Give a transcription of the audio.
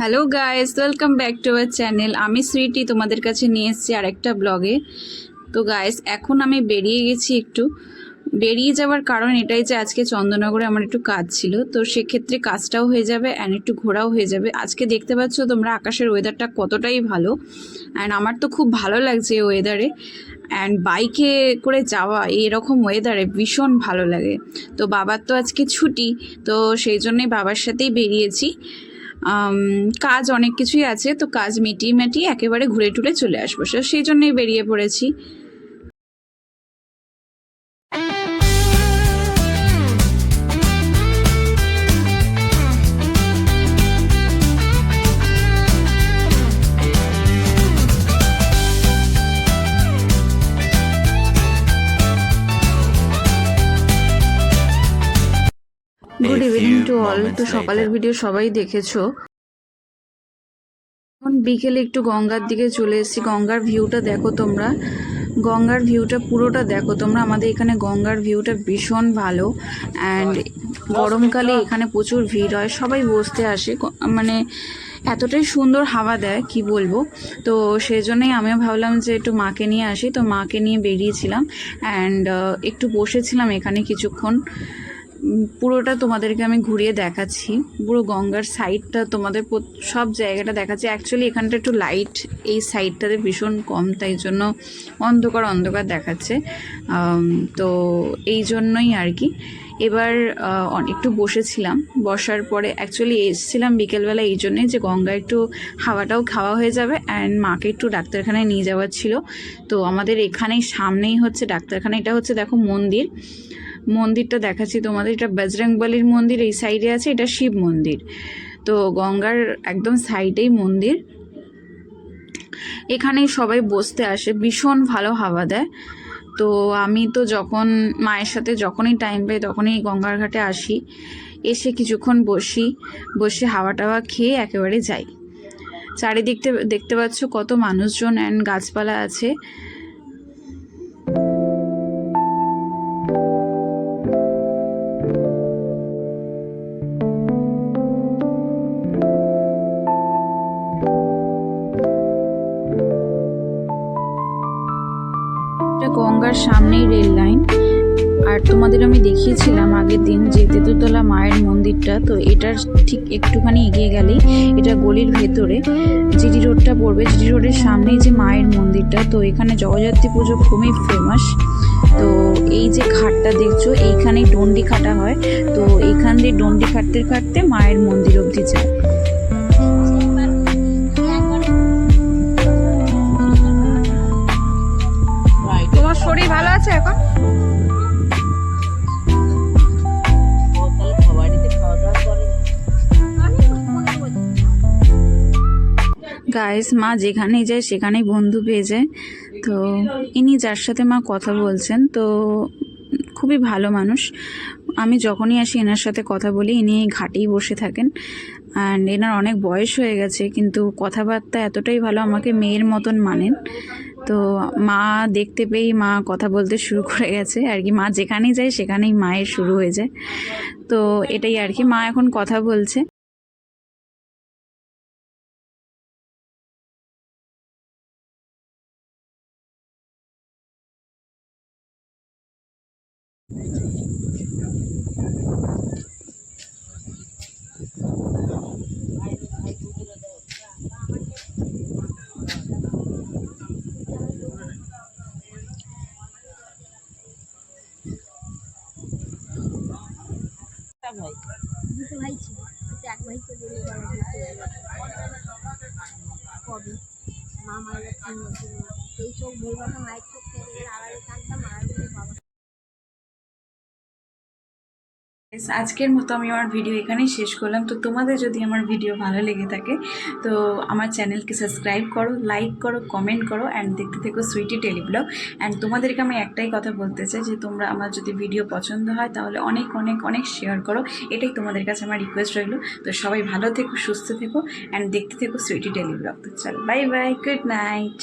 Hello guys, welcome back to our channel. আমি সুইটি তোমাদের কাছে নিয়ে এসেছি আরেকটা ব্লগে। তো গাইস, এখন আমি বেরিয়ে গেছি একটু। বেরিয়ে যাওয়ার কারণ এটাই যে আজকে চন্দননগরে আমার একটু কাজ ছিল, তো সেক্ষেত্রে কাজটাও হয়ে যাবে অ্যান্ড একটু ঘোরাও হয়ে যাবে। আজকে দেখতে পাচ্ছ তোমরা আকাশের ওয়েদারটা কতটাই ভালো, অ্যান্ড আমার তো খুব ভালো লাগছে এই ওয়েদারে। অ্যান্ড বাইকে করে যাওয়া এরকম ওয়েদারে ভীষণ ভালো লাগে। তো বাবার তো আজকে ছুটি, তো সেই জন্যই বাবার সাথেই বেরিয়েছি। কাজ অনেক কিছুই আছে, তো কাজ মিটিয়ে একেবারে ঘুরে টুরে চলে আসবো, সেই জন্যই বেরিয়ে পড়েছি। Good evening to all. তো সকালের ভিডিও সবাই দেখেছো। এখন বিকেলে একটু গঙ্গার দিকে চলে এসেছি। গঙ্গার ভিউটা দেখো তোমরা, গঙ্গার ভিউটা পুরোটা দেখো তোমরা। আমাদের এখানে গঙ্গার ভিউটা ভীষণ ভালো, অ্যান্ড গরমকালে এখানে প্রচুর ভিড় হয়, সবাই বসতে আসে, মানে এতটাই সুন্দর হাওয়া দেয় কি বলবো। তো সেই জন্যই আমিও ভাবলাম যে একটু মাকে নিয়ে আসি, তো মাকে নিয়ে বেরিয়েছিলাম অ্যান্ড একটু বসেছিলাম এখানে কিছুক্ষণ। পুরোটা তোমাদেরকে আমি ঘুরিয়ে দেখাচ্ছি, পুরো গঙ্গার সাইডটা তোমাদের সব জায়গাটা দেখাচ্ছি। অ্যাকচুয়ালি এখানটা একটু লাইট এই সাইডটাতে ভীষণ কম, তাই জন্য অন্ধকার অন্ধকার দেখাচ্ছে। তো এই জন্যই আর কি। এবার একটু বসেছিলাম, বসার পরে অ্যাকচুয়ালি এসেছিলাম বিকেলবেলা এই জন্যে যে গঙ্গা একটু হাওয়াটাও খাওয়া হয়ে যাবে অ্যান্ড মাকে একটু ডাক্তারখানায় নিয়ে যাওয়ার ছিল। তো আমাদের এখানেই সামনেই হচ্ছে ডাক্তারখানা। এটা হচ্ছে দেখো মন্দিরটা দেখাচ্ছি তোমাদের। এটা বজরংবলির মন্দির এই সাইডে আছে, এটা শিব মন্দির। তো গঙ্গার একদম সাইডেই মন্দির। এখানেই সবাই বসতে আসে, ভীষণ ভালো হাওয়া দেয়। তো আমি তো যখন মায়ের সাথে যখনই টাইম পাই তখনই গঙ্গার ঘাটে আসি, এসে কিছুক্ষণ বসে হাওয়া টাওয়া খেয়ে একেবারে যাই। চারিদিক দেখতে পাচ্ছ কত মানুষজন অ্যান্ড গাছপালা আছে। গঙ্গার সামনেই রেল লাইন। আর তোমাদের আমি দেখিয়েছিলাম আগের দিন যে তেঁতুলতলা মায়ের মন্দিরটা, তো এটার ঠিক একটুখানি এগিয়ে গেলেই এটা গলির ভেতরে জিডি রোডটা পড়বে। জিডি রোডের সামনেই যে মায়ের মন্দিরটা, তো এখানে জগদ্ধাত্রী পুজো খুবই ফেমাস। তো এই যে ঘাটটা দেখছো, এইখানেই ডন্ডি খাটা হয়। তো এইখান দিয়ে ডন্ডি খাটতে খাটতে মায়ের মন্দির অবধি যায়। তোমার শরীর ভালো আছে এখন? গাইস, মা যেখানেই যায় সেখানেই বন্ধু পেয়ে যায়। তো ইনি যার সাথে মা কথা বলছেন, তো খুবই ভালো মানুষ। আমি যখনই আসি এনার সাথে কথা বলি, ইনি ঘাটেই বসে থাকেন। অ্যান্ড এনার অনেক বয়স হয়ে গেছে, কিন্তু কথাবার্তা এতটাই ভালো, আমাকে মেয়ের মতন মানেন। তো মা দেখতে পেয়েই মা কথা বলতে শুরু করে গেছে আর কি। মা যেখানেই যায় সেখানেই মায়ের শুরু হয়ে যায়। তো এটাই আর কি, মা এখন কথা বলছে। দুটো ভাই ছিল, এক ভাইকে বলে কবে মা মারা 3 বছর, সেই চোখ বলবাটা মায়ের চোখ থেকে আড়ালে থাকতাম আর বাবা। আজকের মতো আমি আমার ভিডিও এখানেই শেষ করলাম। তো তোমাদের যদি আমার ভিডিও ভালো লেগে থাকে তো আমার চ্যানেলকে সাবস্ক্রাইব করো, লাইক করো, কমেন্ট করো অ্যান্ড দেখতে থেকো সুইটি ডেলি ব্লগ। অ্যান্ড তোমাদেরকে আমি একটাই কথা বলতে চাই যে তোমরা আমার যদি ভিডিও পছন্দ হয় তাহলে অনেক অনেক অনেক শেয়ার করো, এটাই তোমাদের কাছে আমার রিকোয়েস্ট রইল। তো সবাই ভালো থেকো, সুস্থ থেকো অ্যান্ড দেখতে থেকো সুইটি ডেলি ব্লগ। তো চল, বাই বাই, গুড নাইট।